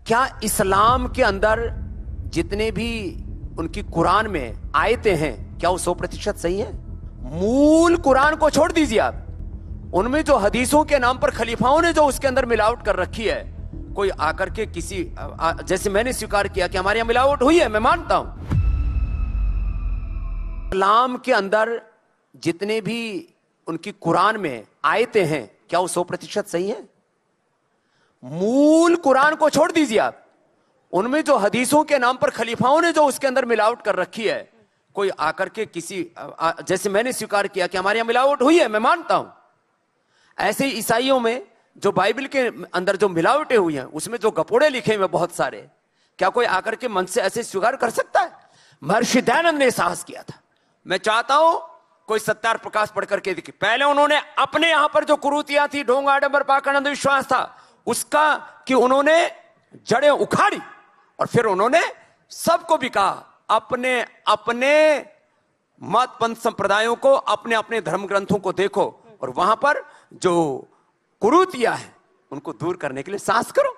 کیا اسلام کے اندر جتنے بھی ان کی قرآن میں آیتیں ہیں کیا وہ 100% صحیح ہیں؟ مول قرآن کو چھوڑ دیجیے آپ، ان میں جو حدیثوں کے نام پر خلیفاؤں نے جو اس کے اندر ملاوٹ کر رکھی ہے، کوئی آ کر کے کسی جیسے میں نے سویکار کیا کہ ہمارے یہاں ملاوٹ ہوئی ہے، میں مانتا ہوں، اسلام کے اندر جتنے بھی ان کی قرآن میں آیتیں ہیں کیا وہ 100% صحیح ہیں؟ مول قرآن کو چھوڑ دیجیے آپ، ان میں جو حدیثوں کے نام پر خلیفاؤں نے جو اس کے اندر ملاوٹ کر رکھی ہے، کوئی آ کر کے کسی جیسے میں نے سویکار کیا کہ ہمارے یہاں ملاوٹ ہوئی ہے، میں مانتا ہوں، ایسے ہی عیسائیوں میں جو بائبل کے اندر جو ملاوٹیں ہوئی ہیں اس میں جو گپوڑے لکھے ہوئے بہت سارے، کیا کوئی آ کر کے من سے ایسے سویکار کر سکتا ہے؟ مہرشی دیانند نے ساہس کیا تھا۔ میں چاہتا ہوں کوئی ستیار پرکاش پڑھ کر کے دیکھے، پہلے انہوں نے اپنے یہاں پر جو کرutiیاں تھی، ڈھونگ آڈمبر پاکھنڈ اندھ وشواس تھا، اس کا کہ انہوں نے جڑیں اکھاڑی اور پھر انہوں نے سب کو بھی کہا اپنے اپنے مت پنتھ سمپردایوں کو، اپنے اپنے دھرم گرنتھوں کو دیکھو اور وہاں پر جو کرutiیاں ہیں ان کو دور کرنے کے لیے سانس کرو۔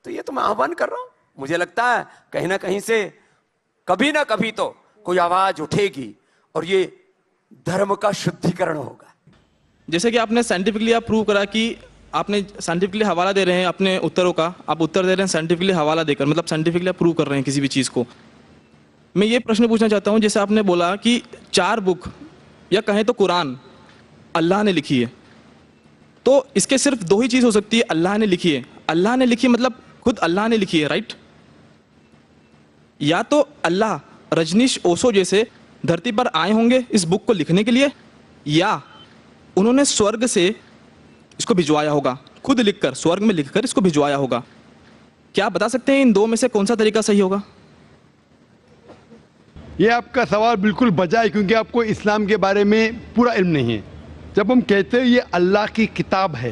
تو یہ تو میں آہوان کر رہا ہوں، مجھے لگتا ہے کہیں نہ کہیں سے کبھی نہ کبھی تو کوئی آواز اٹھے گی اور یہ دھرم کا شدھیکرن ہوگا۔ جیسے کہ آپ نے سائنٹیفکلی آپ پروو کرا کہ آپ نے سائنٹیفکلی حوالہ دے رہے ہیں اپنے اتروں کا، آپ اتر دے رہے ہیں سائنٹیفکلی حوالہ دے کر، مطلب سائنٹیفکلی آپ پروو کر رہے ہیں کسی بھی چیز کو۔ میں یہ پرشن پوچھنا چاہتا ہوں، جیسے آپ نے بولا کہ 4 بک یا کہیں تو قرآن اللہ نے لکھی ہے، تو اس کے صرف 2 ہی چیز ہو سکتی ہے، اللہ نے لکھی ہے، اللہ نے لکھی مطلب خود اللہ نے لکھی ہے، رائٹ؟ یا تو اللہ رجنیش اوسو جیسے دھرتی پر آئے ہوں گے اس بک کو لکھنے کے لیے، یا انہوں نے سورگ سے اس کو بھجوایا ہوگا، خود لکھ کر سورگ میں لکھ کر اس کو بھجوایا ہوگا۔ کیا آپ بتا سکتے ہیں ان 2 میں سے کون سا طریقہ صحیح ہوگا؟ یہ آپ کا سوال بالکل بجا ہے، کیونکہ آپ کو اسلام کے بارے میں پورا علم نہیں ہے۔ جب ہم کہتے ہیں یہ اللہ کی کتاب ہے،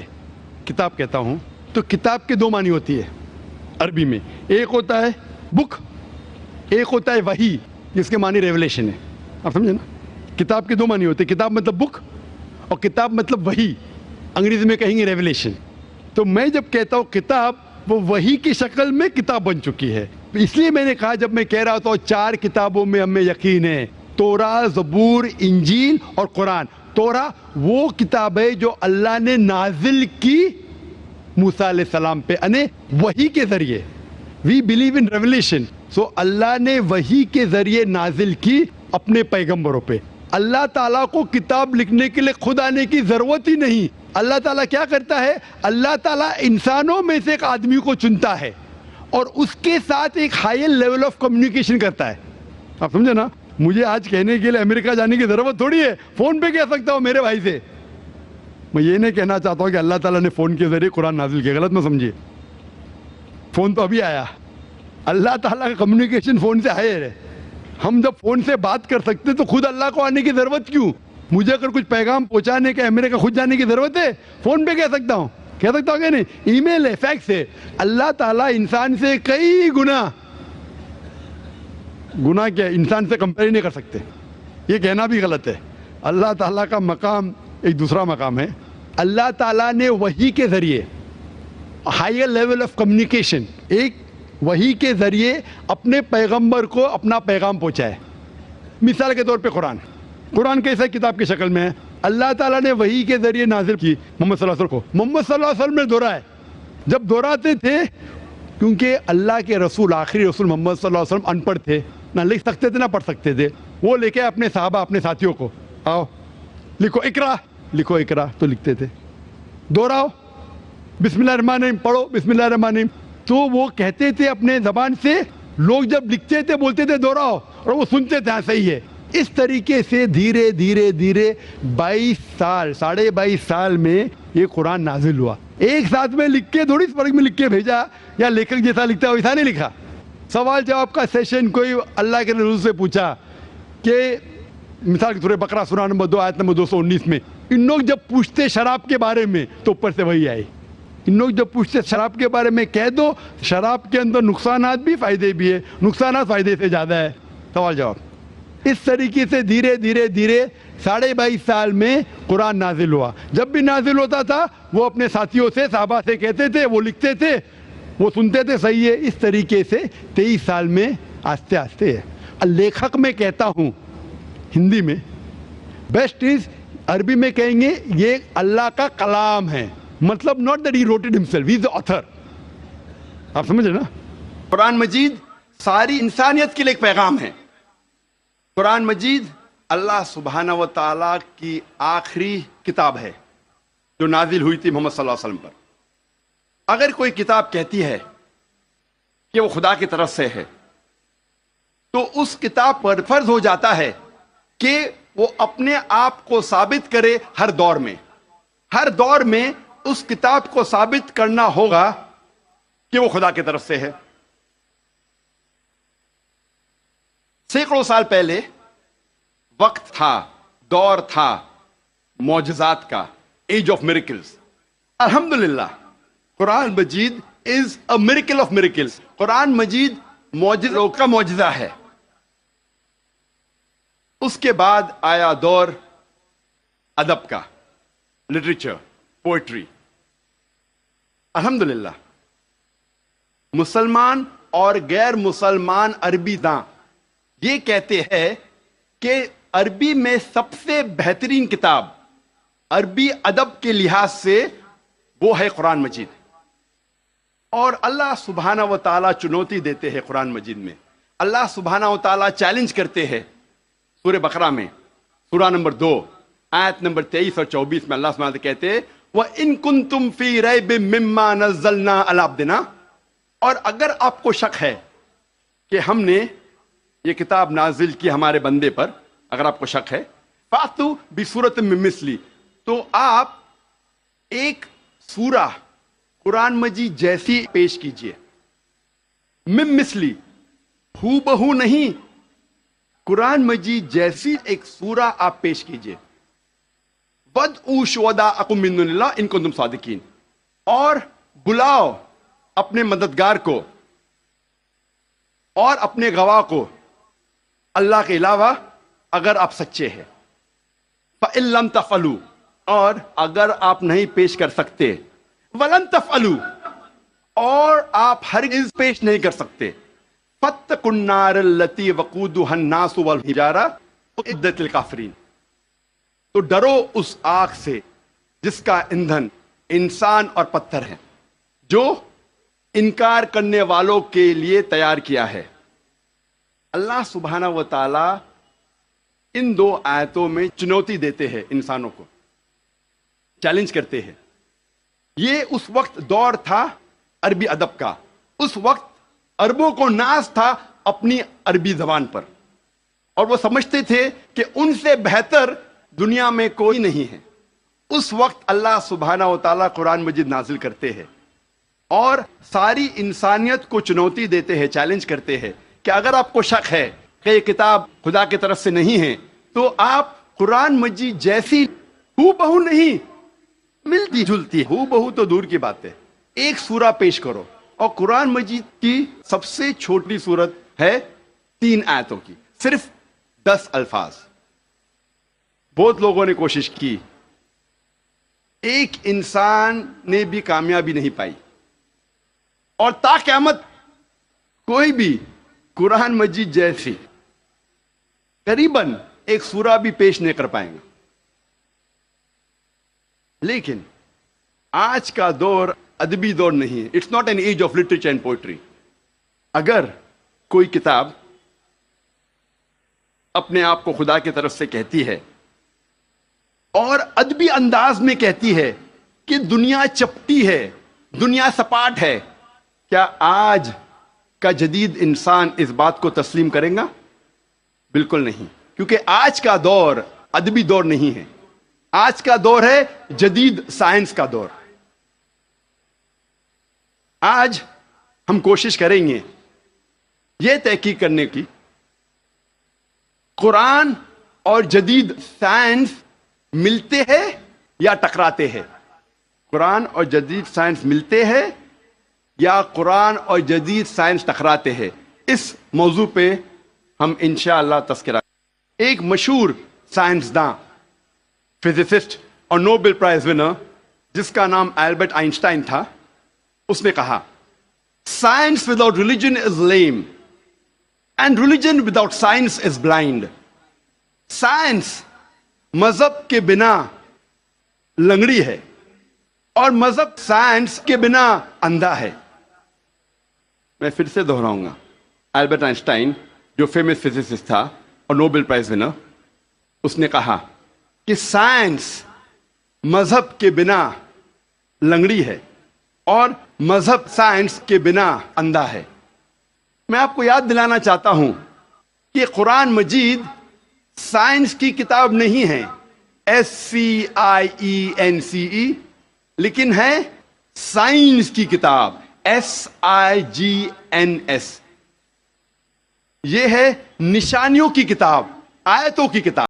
کتاب کہتا ہوں، تو کتاب کے 2 معنی ہوتی ہے عربی میں، ایک ہوتا ہے بک، ایک ہوتا ہے وحی، جس کے معنی ریولیشن ہے۔ آپ سمجھے نا؟ کتاب کے 2 معنی ہوتے ہیں، کتاب مطلب بک اور کتاب مطلب وحی، انگریزی میں کہیں گے ریولیشن۔ تو میں جب کہتا ہوں کتاب، وہ وحی کی شکل میں کتاب بن چکی ہے، اس لیے میں نے کہا جب میں کہہ رہا تھا 4 کتابوں میں ہمیں یقین ہے، توراہ، زبور، انجیل اور قرآن۔ توراہ وہ کتاب ہے جو اللہ نے نازل کی موسیٰ علیہ السلام پہ، یعنی وحی کے ذریعے۔ وی بلیو ان ریولیشن، سو اللہ نے وحی کے ذریعے نازل کی اپنے پیغمبروں پہ۔ اللہ تعالیٰ کو کتاب لکھنے کے لیے خود آنے کی ضرورت ہی نہیں۔ اللہ تعالیٰ کیا کرتا ہے؟ اللہ تعالیٰ انسانوں میں سے ایک آدمی کو چنتا ہے اور اس کے ساتھ ایک ہائی لیول آف کمیونیکیشن کرتا ہے۔ آپ سمجھے نا؟ مجھے آج کہنے کے لیے امریکہ جانے کی ضرورت تھوڑی ہے، فون پہ کہہ سکتا ہوں میرے بھائی سے۔ میں یہ نہیں کہنا چاہتا ہوں کہ اللہ تعالیٰ نے فون کے ذریعے قرآن نازل کیا، غلط نہ سمجھیے، فون تو ابھی آیا۔ اللہ تعالیٰ کا کمیونیکیشن فون سے ہے۔ ہم جب فون سے بات کر سکتے تو خود اللہ کو آنے کی ضرورت کیوں؟ مجھے اگر کچھ پیغام پہنچانے کا امریکہ خود جانے کی ضرورت ہے؟ فون پہ کہہ سکتا ہوں کہ نہیں، ای میل ہے، فیکس ہے۔ اللہ تعالیٰ انسان سے کئی گنا کیا انسان سے کمپیئر نہیں کر سکتے، یہ کہنا بھی غلط ہے۔ اللہ تعالیٰ کا مقام ایک دوسرا مقام ہے۔ اللہ تعالیٰ نے وحی کے ذریعے ہائر لیول آف کمیونیکیشن، ایک وحی کے ذریعے اپنے پیغمبر کو اپنا پیغام پہنچایا۔ مثال کے طور پہ قرآن کیسا کتاب کی شکل میں ہے؟ اللہ تعالیٰ نے وحی کے ذریعے نازل کی محمد صلی اللہ علیہ وسلم کو، محمد صلی اللہ علیہ وسلم نے دہرائے، جب دہراتے تھے کیونکہ اللہ کے رسول، آخری رسول محمد صلی اللہ علیہ وسلم ان پڑھ تھے، نہ لکھ سکتے تھے نہ پڑھ سکتے تھے، وہ لے کے اپنے صحابہ، اپنے ساتھیوں کو، آؤ لکھو اقرا، لکھو اقرا، تو لکھتے تھے، دہراؤ بسم اللہ الرحمن الرحیم، پڑھو بسم اللہ الرحمن الرحیم، تو وہ کہتے تھے اپنے زبان سے، لوگ جب لکھتے تھے بولتے تھے دہراؤ، اور وہ سنتے تھے ہاں صحیح ہے۔ اس طریقے سے دھیرے دھیرے دھیرے 22 سال، 22.5 سال میں یہ قرآن نازل ہوا۔ ایک ساتھ میں لکھ کے تھوڑی فرق میں لکھ کے بھیجا، یا لیکھک جیسا لکھتا ہے ویسا نہیں لکھا۔ سوال جواب کا سیشن کوئی اللہ کے رسول سے پوچھا کہ مثال کے طور پر بقرہ سورہ نمبر 2 آیت نمبر 219 میں، ان لوگ جب پوچھتے شراب کے بارے میں تو اوپر سے وہی آئی، ان لوگ جب پوچھتے شراب کے بارے میں کہہ دو شراب کے اندر نقصانات بھی فائدے بھی ہے، نقصانات فائدے سے زیادہ ہے۔ سوال جواب اس طریقے سے دھیرے دھیرے دھیرے 22.5 سال میں قرآن نازل ہوا۔ جب بھی نازل ہوتا تھا وہ اپنے ساتھیوں سے، صحابہ سے کہتے تھے، وہ لکھتے تھے، وہ سنتے تھے صحیح ہے. اس طریقے سے 23 سال میں آہستہ آہستہ ہے. لیکھک میں کہتا ہوں ہندی میں بیسٹ از, عربی میں کہیں گے یہ اللہ کا کلام ہے, مطلب not that he wrote it himself, he is the author. آپ سمجھ رہے نا؟ قرآن مجید ساری انسانیت کے لیے ایک پیغام ہے. قرآن مجید اللہ سبحانہ و تعالیٰ کی آخری کتاب ہے جو نازل ہوئی تھی محمد صلی اللہ علیہ وسلم پر. اگر کوئی کتاب کہتی ہے کہ وہ خدا کی طرف سے ہے تو اس کتاب پر فرض ہو جاتا ہے کہ وہ اپنے آپ کو ثابت کرے ہر دور میں. ہر دور میں اس کتاب کو ثابت کرنا ہوگا کہ وہ خدا کی طرف سے ہے. سینکڑوں سال پہلے وقت تھا, دور تھا معجزات کا, ایج آف میریکلز. الحمدللہ قرآن مجید is a miracle of miracles. قرآن مجید معجزوں کا معجزہ ہے. اس کے بعد آیا دور ادب کا, لٹریچر, پوئٹری. الحمدللہ مسلمان اور غیر مسلمان عربی داں یہ کہتے ہیں کہ عربی میں سب سے بہترین کتاب عربی ادب کے لحاظ سے وہ ہے قرآن مجید. اور اللہ سبحانہ و تعالیٰ چنوتی دیتے ہیں قرآن مجید میں. اللہ سبحانہ و تعالیٰ چیلنج کرتے ہیں سورہ بقرہ میں, سورہ نمبر 2 آیت نمبر 23 اور 24 میں. اللہ سبحانہ و تعالیٰ کہتے ہیں وَإِن كُنتُمْ فِي رَيْبٍ مِّمَّا نَزَّلْنَا عَلَىٰ عَبْدِنَا, اور اگر آپ کو شک ہے کہ ہم نے یہ کتاب نازل کی ہمارے بندے پر, اگر آپ کو شک ہے فَأْتُوا بِسُورَةٍ مِّن مِّثْلِهِ, تو آپ ایک سورہ قرآن مجید جیسی پیش کیجئے. مِن مِّثْلِهِ, ہو بہو نہیں, قرآن مجید جیسی ایک سورہ آپ پیش کیجئے. وَادْعُوا شُهَدَاءَكُم مِّن دُونِ اللَّهِ إِن كُنتُمْ صَادِقِينَ, اور بلاؤ اپنے مددگار کو اور اپنے گواہ کو اللہ کے علاوہ اگر آپ سچے ہیں. فَإِن لَّمْ تَفْعَلُوا, اور اگر آپ نہیں پیش کر سکتے, وَلَن تَفْعَلُوا, اور آپ ہرگز پیش نہیں کر سکتے, فَاتَّقُوا النَّارَ الَّتِي وَقُودُهَا النَّاسُ وَالْحِجَارَةُ أُعِدَّتْ لِلْكَافِرِينَ, تو ڈرو اس آگ سے جس کا ایندھن انسان اور پتھر ہے, جو انکار کرنے والوں کے لیے تیار کیا ہے. اللہ سبحانہ و تعالی ان دو آیتوں میں چنوتی دیتے ہیں انسانوں کو, چیلنج کرتے ہیں. یہ اس وقت دور تھا عربی ادب کا. اس وقت عربوں کو ناز تھا اپنی عربی زبان پر, اور وہ سمجھتے تھے کہ ان سے بہتر دنیا میں کوئی نہیں ہے. اس وقت اللہ سبحانہ و تعالیٰ قرآن مجید نازل کرتے ہیں اور ساری انسانیت کو چنوتی دیتے ہیں, چیلنج کرتے ہیں کہ اگر آپ کو شک ہے کہ یہ کتاب خدا کی طرف سے نہیں ہے تو آپ قرآن مجید جیسی ہو بہو نہیں, ملتی جلتی, ہو بہو تو دور کی بات ہے, ایک سورہ پیش کرو. اور قرآن مجید کی سب سے چھوٹی سورت ہے 3 آیتوں کی, صرف 10 الفاظ. بہت لوگوں نے کوشش کی, ایک انسان نے بھی کامیابی نہیں پائی, اور تا قیامت کوئی بھی قرآن مجید جیسی قریباً ایک سورہ بھی پیش نہیں کر پائیں گا. لیکن آج کا دور ادبی دور نہیں ہے. It's not an age of literature and poetry. اگر کوئی کتاب اپنے آپ کو خدا کی طرف سے کہتی ہے اور ادبی انداز میں کہتی ہے کہ دنیا چپٹی ہے, دنیا سپاٹ ہے, کیا آج کا جدید انسان اس بات کو تسلیم کرے گا؟ بالکل نہیں, کیونکہ آج کا دور ادبی دور نہیں ہے. آج کا دور ہے جدید سائنس کا دور. آج ہم کوشش کریں گے یہ تحقیق کرنے کی قرآن اور جدید سائنس ملتے ہیں یا ٹکراتے ہیں. قرآن اور جدید سائنس ملتے ہیں یا قرآن اور جدید سائنس ٹکراتے ہیں. اس موضوع پہ ہم انشاءاللہ تذکرہ. ایک مشہور سائنسداں, فزسسٹ اور نوبل پرائز ونر جس کا نام البرٹ آئنسٹائن تھا, اس نے کہا Science without religion is lame. And religion without science is blind. Science مذہب کے بنا لنگڑی ہے اور مذہب سائنس کے بنا اندھا ہے. میں پھر سے دہراؤں گا. البرٹ آئنسٹائن جو فیمس فزسسٹ تھا اور نوبل پرائز ونر, اس نے کہا کہ سائنس مذہب کے بنا لنگڑی ہے اور مذہب سائنس کے بنا اندھا ہے. میں آپ کو یاد دلانا چاہتا ہوں کہ قرآن مجید سائنس کی کتاب نہیں ہے, SCIENCE, لیکن ہے سائنس کی کتاب, SIGNS. یہ ہے نشانیوں کی کتاب, آیتوں کی کتاب.